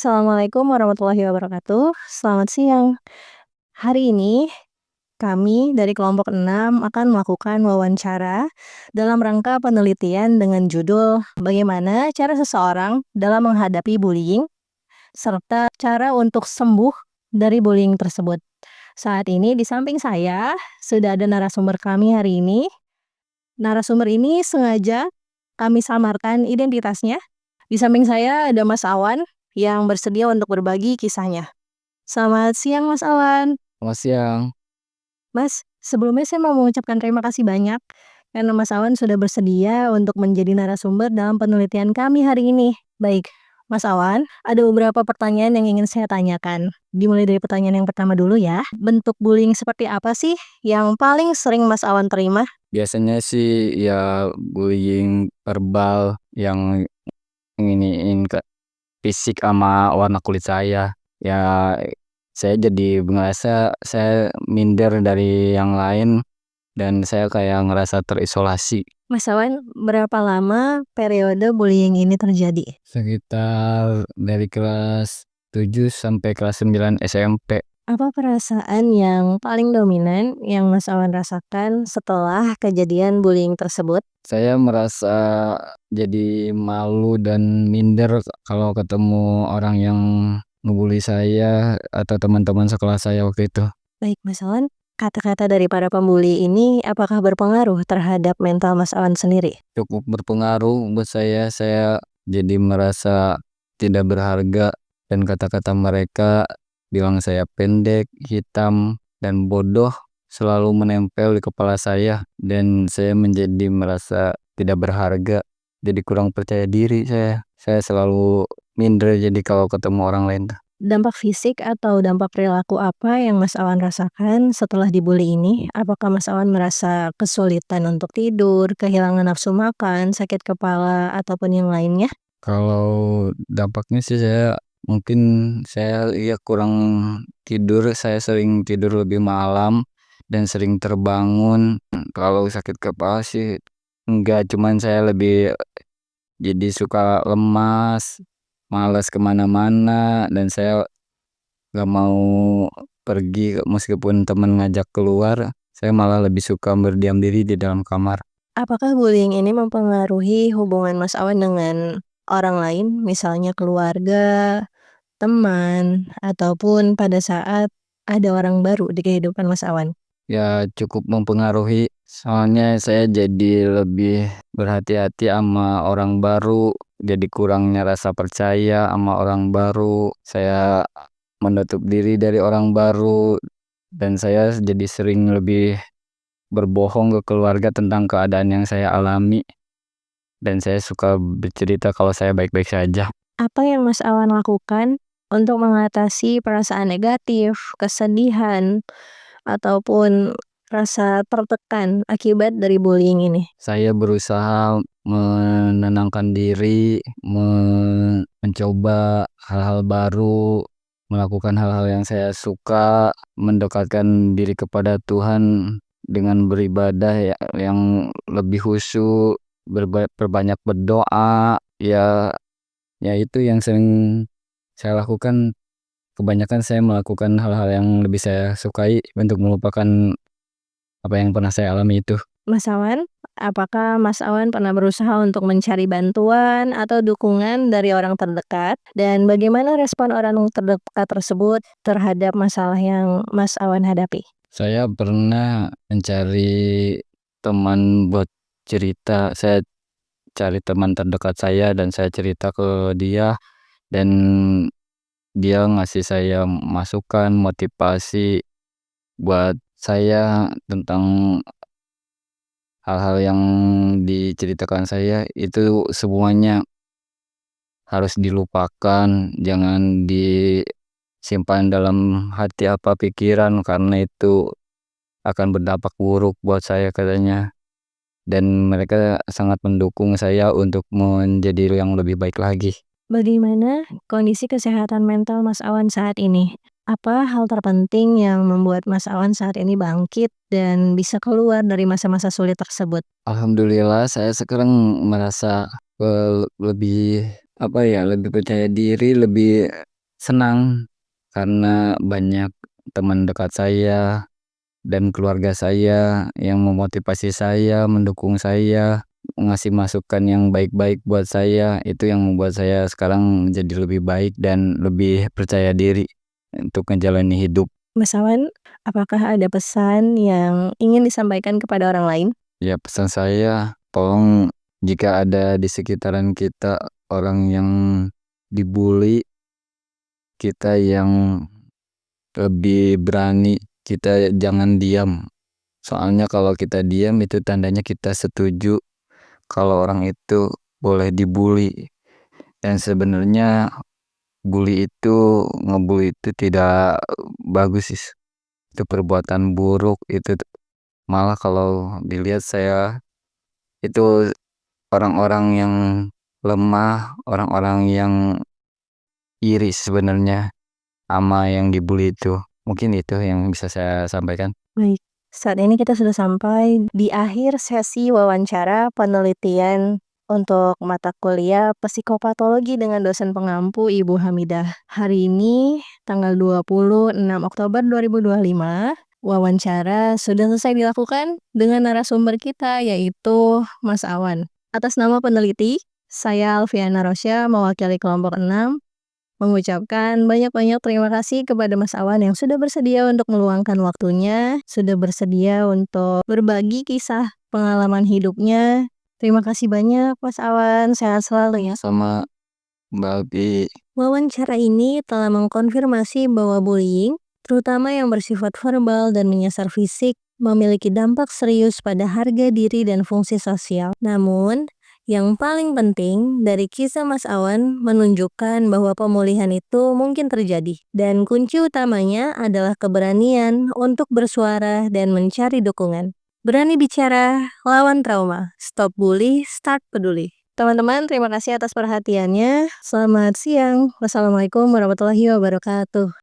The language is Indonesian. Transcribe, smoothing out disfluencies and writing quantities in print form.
Assalamualaikum warahmatullahi wabarakatuh. Selamat siang. Hari ini kami dari kelompok 6 akan melakukan wawancara dalam rangka penelitian dengan judul "Bagaimana cara seseorang dalam menghadapi bullying serta cara untuk sembuh dari bullying tersebut." Saat ini di samping saya sudah ada narasumber kami hari ini. Narasumber ini sengaja kami samarkan identitasnya. Di samping saya ada Mas Awan yang bersedia untuk berbagi kisahnya. Selamat siang Mas Awan. Selamat siang. Mas, sebelumnya saya mau mengucapkan terima kasih banyak karena Mas Awan sudah bersedia untuk menjadi narasumber dalam penelitian kami hari ini. Baik, Mas Awan, ada beberapa pertanyaan yang ingin saya tanyakan. Dimulai dari pertanyaan yang pertama dulu ya. Bentuk bullying seperti apa sih yang paling sering Mas Awan terima? Biasanya sih ya bullying verbal yang nginiin ke fisik sama warna kulit saya. Ya saya jadi ngerasa saya minder dari yang lain dan saya kayak ngerasa terisolasi. Mas Awan, berapa lama periode bullying ini terjadi? Sekitar dari kelas 7 sampai kelas 9 SMP. Apa perasaan yang paling dominan yang Mas Awan rasakan setelah kejadian bullying tersebut? Saya merasa jadi malu dan minder kalau ketemu orang yang ngebully saya atau teman-teman sekelas saya waktu itu. Baik, Mas Awan, kata-kata dari para pembuli ini apakah berpengaruh terhadap mental Mas Awan sendiri? Cukup berpengaruh buat saya jadi merasa tidak berharga dan kata-kata mereka bilang saya pendek, hitam, dan bodoh selalu menempel di kepala saya dan saya menjadi merasa tidak berharga, jadi kurang percaya diri saya. Saya selalu minder jadi kalau ketemu orang lain. Dampak fisik atau dampak perilaku apa yang Mas Awan rasakan setelah dibully ini? Apakah Mas Awan merasa kesulitan untuk tidur, kehilangan nafsu makan, sakit kepala, ataupun yang lainnya? Kalau dampaknya sih mungkin saya kurang tidur, saya sering tidur lebih malam dan sering terbangun. Kalau sakit kepala sih enggak, cuman saya lebih jadi suka lemas, malas kemana-mana dan saya nggak mau pergi meskipun teman ngajak keluar, saya malah lebih suka berdiam diri di dalam kamar. Apakah bullying ini mempengaruhi hubungan Mas Awan dengan orang lain, misalnya keluarga, teman, ataupun pada saat ada orang baru di kehidupan Mas Awan? Ya cukup mempengaruhi, soalnya saya jadi lebih berhati-hati sama orang baru, jadi kurangnya rasa percaya sama orang baru. Saya menutup diri dari orang baru dan saya jadi sering lebih berbohong ke keluarga tentang keadaan yang saya alami dan saya suka bercerita kalau saya baik-baik saja. Apa yang Mas Awan lakukan untuk mengatasi perasaan negatif, kesedihan, ataupun rasa tertekan akibat dari bullying ini? Saya berusaha menenangkan diri, mencoba hal-hal baru, melakukan hal-hal yang saya suka, mendekatkan diri kepada Tuhan dengan beribadah yang lebih khusyuk, perbanyak berdoa. Ya itu yang sering saya lakukan. Kebanyakan saya melakukan hal-hal yang lebih saya sukai untuk melupakan apa yang pernah saya alami itu. Mas Awan, apakah Mas Awan pernah berusaha untuk mencari bantuan atau dukungan dari orang terdekat? Dan bagaimana respon orang terdekat tersebut terhadap masalah yang Mas Awan hadapi? Saya pernah mencari teman buat cerita. Saya cari teman terdekat saya dan saya cerita ke dia dan dia ngasih saya masukan, motivasi buat saya tentang hal-hal yang diceritakan saya itu semuanya harus dilupakan, jangan disimpan dalam hati apa pikiran karena itu akan berdampak buruk buat saya katanya. Dan mereka sangat mendukung saya untuk menjadi yang lebih baik lagi. Bagaimana kondisi kesehatan mental Mas Awan saat ini? Apa hal terpenting yang membuat Mas Awan saat ini bangkit dan bisa keluar dari masa-masa sulit tersebut? Alhamdulillah saya sekarang merasa lebih lebih percaya diri, lebih senang karena banyak teman dekat saya dan keluarga saya yang memotivasi saya, mendukung saya, ngasih masukan yang baik-baik buat saya. Itu yang membuat saya sekarang jadi lebih baik dan lebih percaya diri untuk menjalani hidup. Mas Awan, apakah ada pesan yang ingin disampaikan kepada orang lain? Ya, pesan saya, tolong jika ada di sekitaran kita orang yang dibully, kita yang lebih berani, kita jangan diam. Soalnya kalau kita diam itu tandanya kita setuju kalau orang itu boleh dibully. Dan sebenarnya ngebully itu tidak bagus sih. Itu perbuatan buruk, itu malah kalau dilihat saya itu orang-orang yang lemah, orang-orang yang iri sebenarnya sama yang dibully itu. Mungkin itu yang bisa saya sampaikan. Baik, saat ini kita sudah sampai di akhir sesi wawancara penelitian untuk mata kuliah Psikopatologi dengan dosen pengampu Ibu Hamidah. Hari ini tanggal 26 Oktober 2025, wawancara sudah selesai dilakukan dengan narasumber kita yaitu Mas Awan. Atas nama peneliti, saya Alfiana Rosya mewakili kelompok 6 mengucapkan banyak-banyak terima kasih kepada Mas Awan yang sudah bersedia untuk meluangkan waktunya, sudah bersedia untuk berbagi kisah pengalaman hidupnya. Terima kasih banyak Mas Awan, sehat selalu ya. Sama Mbak Alfi. Wawancara ini telah mengkonfirmasi bahwa bullying, terutama yang bersifat verbal dan menyasar fisik, memiliki dampak serius pada harga diri dan fungsi sosial. Namun, yang paling penting dari kisah Mas Awan menunjukkan bahwa pemulihan itu mungkin terjadi. Dan kunci utamanya adalah keberanian untuk bersuara dan mencari dukungan. Berani bicara, lawan trauma. Stop bully, start peduli. Teman-teman, terima kasih atas perhatiannya. Selamat siang. Wassalamualaikum warahmatullahi wabarakatuh.